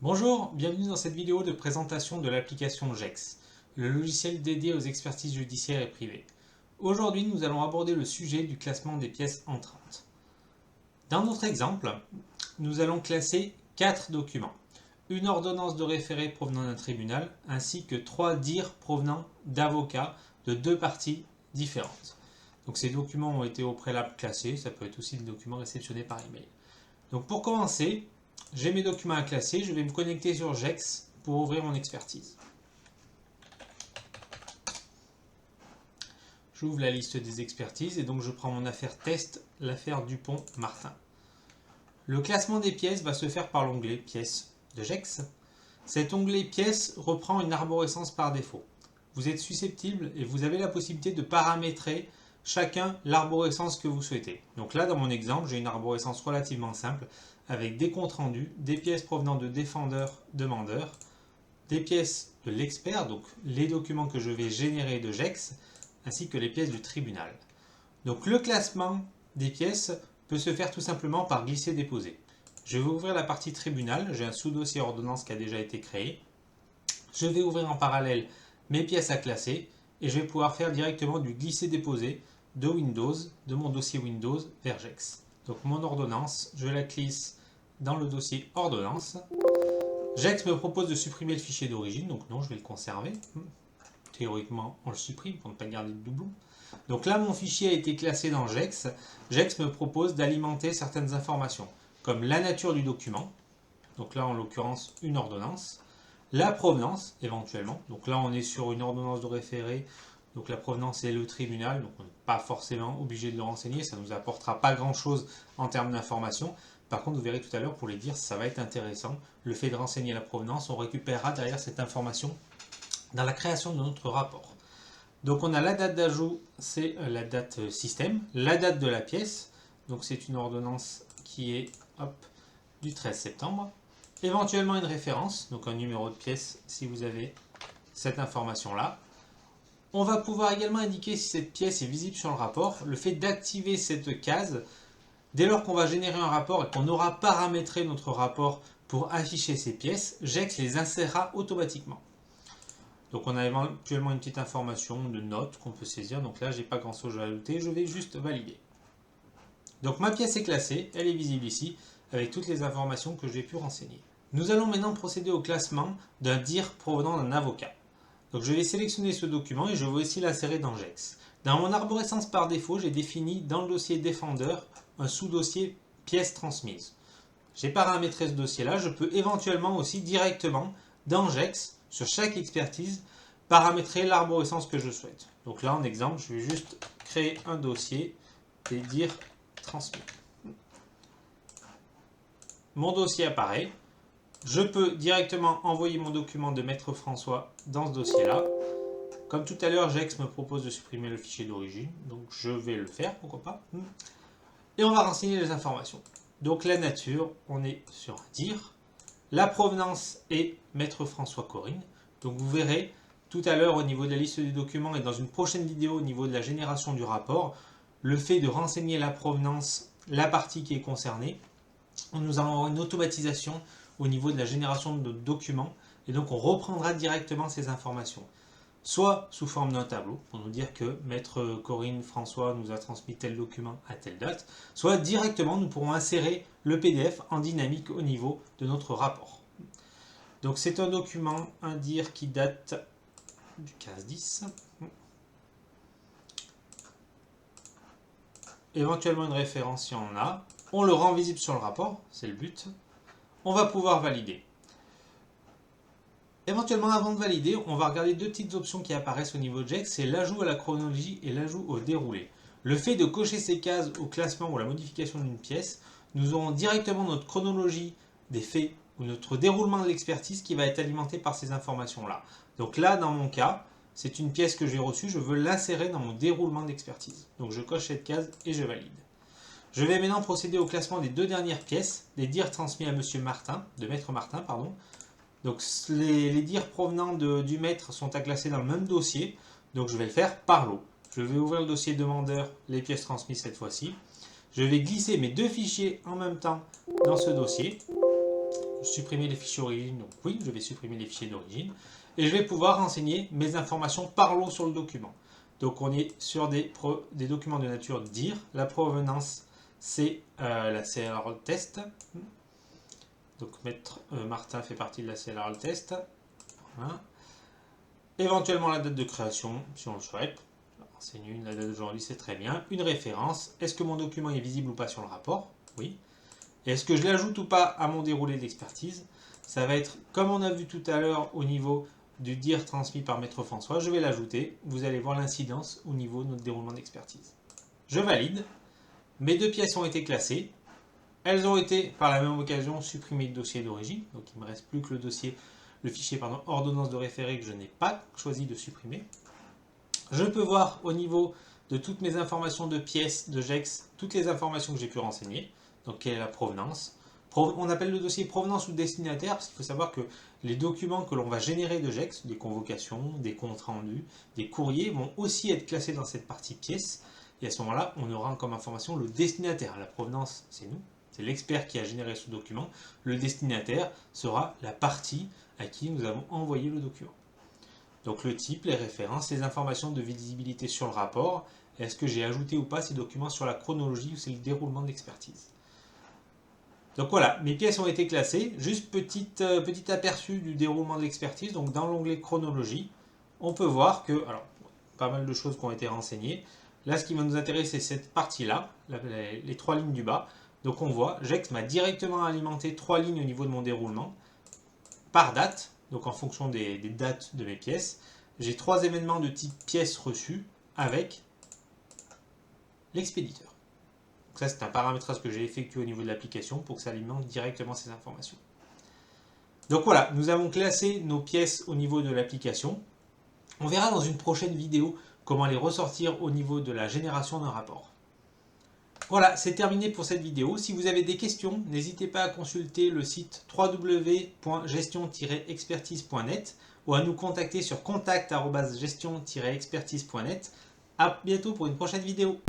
Bonjour, bienvenue dans cette vidéo de présentation de l'application GEX, le logiciel dédié aux expertises judiciaires et privées. Aujourd'hui, nous allons aborder le sujet du classement des pièces entrantes. Dans notre exemple, nous allons classer 4 documents. Une ordonnance de référé provenant d'un tribunal, ainsi que 3 dires provenant d'avocats de 2 parties différentes. Donc ces documents ont été au préalable classés, ça peut être aussi des documents réceptionnés par email. Donc pour commencer, j'ai mes documents à classer, je vais me connecter sur GEX pour ouvrir mon expertise. J'ouvre la liste des expertises et donc je prends mon affaire test, l'affaire Dupont-Martin. Le classement des pièces va se faire par l'onglet pièces de GEX. Cet onglet pièces reprend une arborescence par défaut. Vous êtes susceptible et vous avez la possibilité de paramétrer chacun l'arborescence que vous souhaitez. Donc là, dans mon exemple, j'ai une arborescence relativement simple avec des comptes rendus, des pièces provenant de défendeurs-demandeurs, des pièces de l'expert, donc les documents que je vais générer de GEX, ainsi que les pièces du tribunal. Donc le classement des pièces peut se faire tout simplement par glisser-déposer. Je vais ouvrir la partie tribunal, j'ai un sous-dossier ordonnance qui a déjà été créé. Je vais ouvrir en parallèle mes pièces à classer et je vais pouvoir faire directement du glisser-déposer de Windows, de mon dossier Windows vers GEX. Donc mon ordonnance, je la glisse dans le dossier ordonnance. GEX me propose de supprimer le fichier d'origine, donc non, je vais le conserver. Théoriquement, on le supprime pour ne pas garder de doublon. Donc là, mon fichier a été classé dans GEX. GEX me propose d'alimenter certaines informations, comme la nature du document, donc là en l'occurrence une ordonnance, la provenance éventuellement, donc là on est sur une ordonnance de référé, donc la provenance est le tribunal, donc on n'est pas forcément obligé de le renseigner, ça ne nous apportera pas grand chose en termes d'informations. Par contre, vous verrez tout à l'heure, pour les dire, ça va être intéressant. Le fait de renseigner la provenance, on récupérera derrière cette information dans la création de notre rapport. Donc on a la date d'ajout, c'est la date système, la date de la pièce, donc c'est une ordonnance qui est du 13 septembre, éventuellement une référence, donc un numéro de pièce si vous avez cette information-là. On va pouvoir également indiquer si cette pièce est visible sur le rapport. Le fait d'activer cette case, dès lors qu'on va générer un rapport et qu'on aura paramétré notre rapport pour afficher ces pièces, GEX les insérera automatiquement. Donc on a éventuellement une petite information de note qu'on peut saisir. Donc là, j'ai pas grand chose à ajouter, je vais juste valider. Donc ma pièce est classée, elle est visible ici, avec toutes les informations que j'ai pu renseigner. Nous allons maintenant procéder au classement d'un dire provenant d'un avocat. Donc je vais sélectionner ce document et je vais aussi l'insérer dans GEX. Dans mon arborescence par défaut, j'ai défini dans le dossier défendeur un sous-dossier pièces transmises. J'ai paramétré ce dossier-là, je peux éventuellement aussi directement dans GEX, sur chaque expertise, paramétrer l'arborescence que je souhaite. Donc là en exemple, je vais juste créer un dossier et dire transmis. Mon dossier apparaît. Je peux directement envoyer mon document de Maître François dans ce dossier-là. Comme tout à l'heure, GEX me propose de supprimer le fichier d'origine, donc je vais le faire, pourquoi pas. Et on va renseigner les informations. Donc la nature, on est sur un dire. La provenance est Maître François Corinne. Donc vous verrez tout à l'heure au niveau de la liste des documents et dans une prochaine vidéo au niveau de la génération du rapport, le fait de renseigner la provenance, la partie qui est concernée, nous allons avoir une automatisation au niveau de la génération de documents et donc on reprendra directement ces informations. Soit sous forme d'un tableau pour nous dire que Maître Corinne François nous a transmis tel document à telle date, soit directement nous pourrons insérer le PDF en dynamique au niveau de notre rapport. Donc c'est un document, un dire qui date du 15-10. Éventuellement une référence si on en a. On le rend visible sur le rapport, c'est le but. On va pouvoir valider. Éventuellement, avant de valider, on va regarder deux petites options qui apparaissent au niveau de GEX, c'est l'ajout à la chronologie et l'ajout au déroulé. Le fait de cocher ces cases au classement ou à la modification d'une pièce, nous aurons directement notre chronologie des faits ou notre déroulement de l'expertise qui va être alimenté par ces informations-là. Donc là, dans mon cas, c'est une pièce que j'ai reçue, je veux l'insérer dans mon déroulement d'expertise. Donc je coche cette case et je valide. Je vais maintenant procéder au classement des deux dernières pièces, des dires transmis à Monsieur Martin, de Maître Martin, pardon. Donc les dires provenant du maître sont à classer dans le même dossier, donc je vais le faire par lot. Je vais ouvrir le dossier demandeur, les pièces transmises cette fois-ci. Je vais glisser mes deux fichiers en même temps dans ce dossier. supprimer les fichiers origine. Donc oui, je vais supprimer les fichiers d'origine. Et je vais pouvoir renseigner mes informations par lot sur le document. Donc on est sur des documents de nature DIR. La provenance, c'est la CLR test. Donc maître Martin fait partie de la CLR test. Voilà. Éventuellement la date de création, si on le souhaite. C'est nul, la date d'aujourd'hui, c'est très bien. Une référence. Est-ce que mon document est visible ou pas sur le rapport? Oui. Est-ce que je l'ajoute ou pas à mon déroulé d'expertise? Ça va être, comme on a vu tout à l'heure au niveau du DIR transmis par Maître François, je vais l'ajouter. Vous allez voir l'incidence au niveau de notre déroulement d'expertise. Je valide. Mes 2 pièces ont été classées. Elles ont été, par la même occasion, supprimées du dossier d'origine. Donc il ne me reste plus que le fichier ordonnance de référé que je n'ai pas choisi de supprimer. Je peux voir au niveau de toutes mes informations de pièces, de GEX, toutes les informations que j'ai pu renseigner. Donc quelle est la provenance? On appelle le dossier provenance ou destinataire parce qu'il faut savoir que les documents que l'on va générer de GEX, des convocations, des comptes rendus, des courriers, vont aussi être classés dans cette partie pièces. Et à ce moment-là, on aura comme information le destinataire. La provenance, c'est nous, c'est l'expert qui a généré ce document. Le destinataire sera la partie à qui nous avons envoyé le document. Donc le type, les références, les informations de visibilité sur le rapport. Est-ce que j'ai ajouté ou pas ces documents sur la chronologie ou c'est le déroulement d'expertise? Donc voilà, mes pièces ont été classées. Juste petit aperçu du déroulement de l'expertise. Donc dans l'onglet chronologie, on peut voir que, alors, pas mal de choses qui ont été renseignées. Là, ce qui va nous intéresser, c'est cette partie-là, les 3 lignes du bas. Donc on voit, GEX m'a directement alimenté 3 lignes au niveau de mon déroulement, par date, donc en fonction des dates de mes pièces. J'ai 3 événements de type pièces reçues avec l'expéditeur. Donc ça, c'est un paramétrage que j'ai effectué au niveau de l'application pour que ça alimente directement ces informations. Donc voilà, nous avons classé nos pièces au niveau de l'application. On verra dans une prochaine vidéo comment les ressortir au niveau de la génération d'un rapport. Voilà, c'est terminé pour cette vidéo. Si vous avez des questions, n'hésitez pas à consulter le site www.gestion-expertise.net ou à nous contacter sur contact@gestion-expertise.net. A bientôt pour une prochaine vidéo.